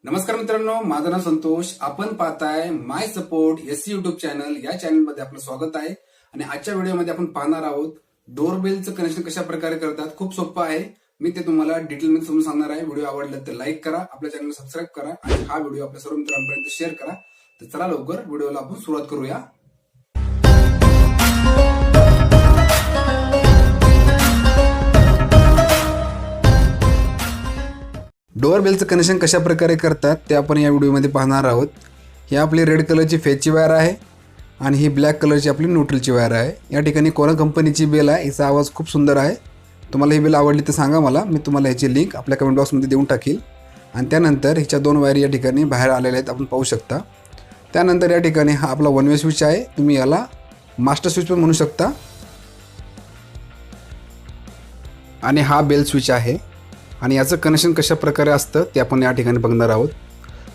नमस्कार मित्रांनो, माझं नाव संतोष. आपण पाहताय माय सपोर्ट एससी युट्यूब चॅनल. या चॅनलमध्ये आपलं स्वागत आहे. आणि आजच्या व्हिडिओमध्ये आपण पाहणार आहोत डोरबेलचं कनेक्शन कशा प्रकारे करतात. खूप सोपं आहे. मी ते तुम्हाला डिटेलमध्ये समजून सांगणार आहे. व्हिडिओ आवडला तर लाईक करा, आपल्या चॅनलला सबस्क्राईब करा आणि हा व्हिडिओ आपल्या सर्व मित्रांपर्यंत शेअर करा. तर चला लवकर व्हिडिओला आपण सुरुवात करूया. डोअरबेलचं कनेक्शन कशा प्रकारे करतात ते आपण या व्हिडिओमध्ये पाहणार आहोत. ही आपली रेड कलरची फेजची वायर आहे आणि ही ब्लॅक कलरची आपली न्यूट्रलची वायर आहे. या ठिकाणी कोणा कंपनीची बेल आहे. हिचा आवाज खूप सुंदर आहे. तुम्हाला ही बेल आवडली तर सांगा मला, मी तुम्हाला याची लिंक आपल्या कमेंट बॉक्समध्ये देऊन टाकील. आणि त्यानंतर हिच्या दोन वायर या ठिकाणी बाहेर आलेल्या आहेत, आपण पाहू शकता. त्यानंतर या ठिकाणी हा आपला वन वे स्विच आहे. तुम्ही याला मास्टर स्विच पण म्हणू शकता. आणि हा बेल स्विच आहे. आणि याचं कनेक्शन कशा प्रकारे असतं ते आपण या ठिकाणी बघणार आहोत.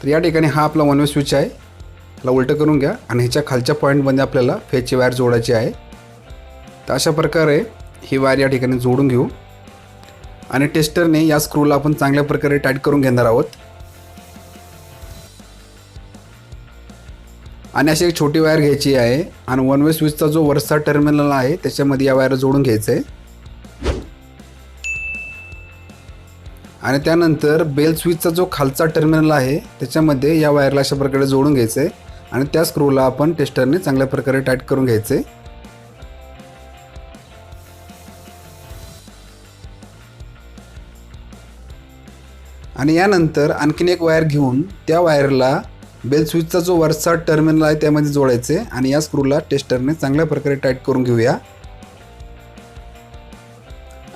तर या ठिकाणी हा आपला वन वे स्विच आहे. त्याला उलटं करून घ्या आणि ह्याच्या खालच्या पॉईंटमध्ये आपल्याला फेजची वायर जोडायची आहे. तर अशा प्रकारे ही वायर या ठिकाणी जोडून घेऊ आणि टेस्टरने या स्क्रूला आपण चांगल्या प्रकारे टाईट करून घेणार आहोत. आणि अशी एक छोटी वायर घ्यायची आहे आणि वन वे स्विचचा जो वरचा टर्मिनल आहे त्याच्यामध्ये या वायर जोडून घ्यायचं आहे. आणि त्यानंतर बेल स्विचचा जो खालचा टर्मिनल आहे त्याच्यामध्ये या वायरला अशा प्रकारे जोडून घ्यायचं आहे आणि त्या स्क्रूला आपण टेस्टरने चांगल्या प्रकारे टाईट करून घ्यायचं आहे. आणि यानंतर आणखीन एक वायर घेऊन त्या वायरला बेल स्विचचा जो वरचा टर्मिनल आहे त्यामध्ये जोडायचं आहे आणि या स्क्रूला टेस्टरने चांगल्या प्रकारे टाईट करून घेऊया.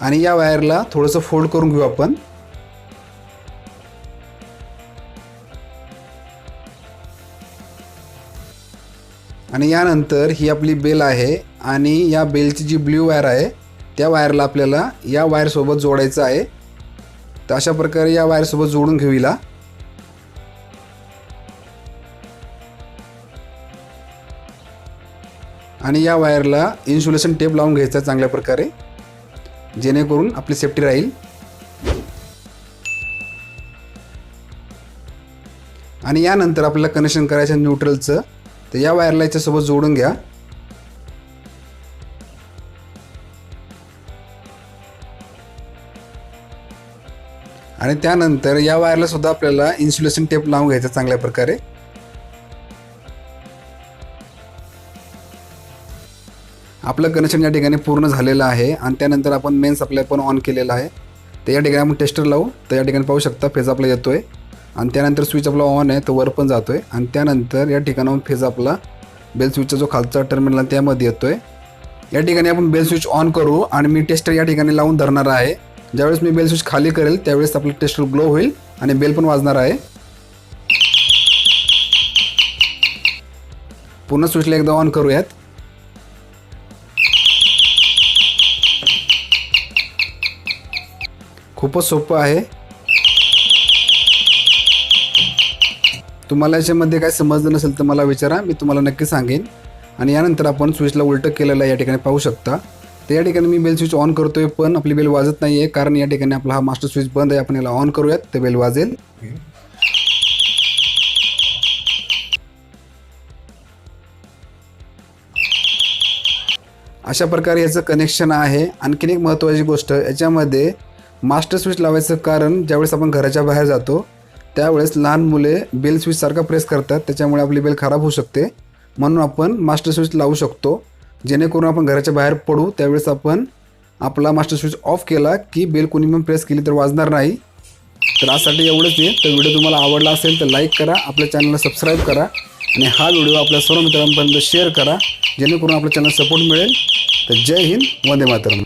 आणि या वायरला थोडंसं फोल्ड करून घेऊ आपण. आणि यानंतर ही आपली बेल आहे आणि या बेलची जी ब्ल्यू वायर आहे त्या वायरला आपल्याला या वायरसोबत जोडायचं आहे. तर अशा प्रकारे या वायरसोबत जोडून घेऊ हिला. आणि या वायरला इन्सुलेशन टेप लावून घ्यायचा चांगल्या प्रकारे, जेणेकरून आपली सेफ्टी राहील. आणि यानंतर आपल्याला कनेक्शन करायचं न्यूट्रलचं. तर या वायरला याच्यासोबत जोडून घ्या. आणि त्यानंतर या वायरला सुद्धा आपल्याला इन्सुलेशन टेप लावून घ्यायचा चांगल्या प्रकारे. आपलं कनेक्शन या ठिकाणी पूर्ण झालेलं आहे. आणि त्यानंतर आपण मेन सप्लाय पण ऑन केलेला आहे. तर या ठिकाणी आपण टेस्टर लावू. तर या ठिकाणी पाहू शकता फेज आपला येतोय आणि त्यानंतर स्विच आपला ऑन आहे तो वर पण जातोय. आणि त्यानंतर या ठिकाणाहून फेज आपला बेल स्विचचा जो खालचा टर्मिनल आहे त्यामध्ये येतोय. या ठिकाणी आपण बेल स्विच ऑन करू आणि मी टेस्टर या ठिकाणी लावून धरणार आहे. ज्यावेळेस मी बेल स्विच खाली करेल त्यावेळेस आपलं टेस्टर ग्लो होईल आणि बेल पण वाजणार आहे. पुन्हा स्विचला एकदा ऑन करूयात. खूपच सोपं आहे. तुम्हाला याच्यामध्ये काय समजलं नसेल तर मला विचारा, मी तुम्हाला नक्की सांगेन. आणि यानंतर आपण स्विचला उलटं केलेलं आहे या ठिकाणी पाहू शकता. तर या ठिकाणी मी बेल स्विच ऑन करतोय पण आपली बेल वाजत नाही आहे, कारण या ठिकाणी आपला हा मास्टर स्विच बंद आहे. आपण याला ऑन करूयात, ते बेल वाजेल. अशा प्रकारे याचं कनेक्शन आहे. आणखीन एक महत्त्वाची गोष्ट, याच्यामध्ये मास्टर स्विच लावायचं कारण ज्यावेळेस आपण घराच्या बाहेर जातो त्यावेळेस लहान मुले बेल स्विच सारखा प्रेस करतात, त्याच्यामुळे आपली बेल खराब होऊ शकते. म्हणून आपण मास्टर स्विच लावू शकतो, जेणेकरून आपण घराच्या बाहेर पडू त्यावेळेस आपण आपला मास्टर स्विच ऑफ केला की बेल कोणी पण प्रेस केली तर वाजणार नाही. तर आजसाठी एवढंच आहे. तर व्हिडिओ तुम्हाला आवडला असेल तर लाईक करा, आपल्या चॅनलला सबस्क्राईब करा आणि हा व्हिडिओ आपल्या सर्व मित्रांपर्यंत शेअर करा, जेणेकरून आपल्या चॅनल सपोर्ट मिळेल. तर जय हिंद, वंदे मातरम.